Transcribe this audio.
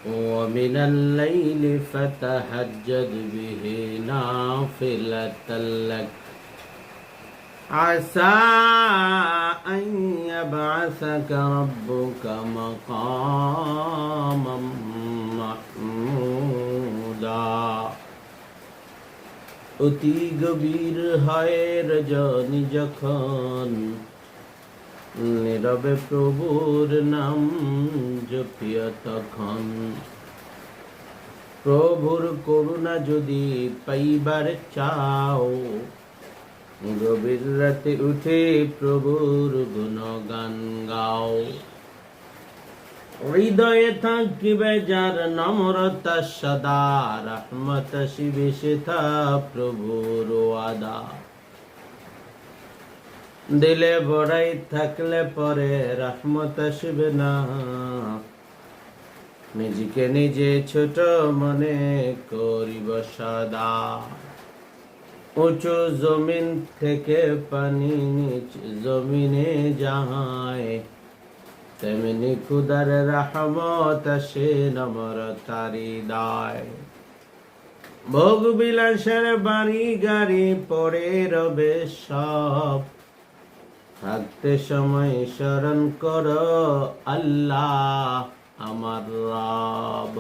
ومن الليل فتهجد به نافلة لك عسى أن يبعثك ربك مقاما محمودا অতি গভীর হয় রজনী যখন নীরবে প্রভুর নাম জপিয়া তখন প্রভুর করুণা যদি পাইবার চাও গভীর রাতে উঠে প্রভুর গুণগান গাও হৃদয়ে থাকিবে যার নম্রতা সদা রহমত শিবে সেথা প্রভুর ওয়াদা দিলে বড়াই থাকলে পরে রহমত আসবে না নিজেকে নিজে ছোট মনে করিব সদা উঁচু জমিন থেকে পানি নিচ জমিনে যায় তেমনি খুদার রহমত আসে নম্রতারি দায় ভোগ বিলাসের বাড়ি গাড়ি পড়ে রবে সব থাকতে সময় স্মরণ করো আল্লাহ আমার রব।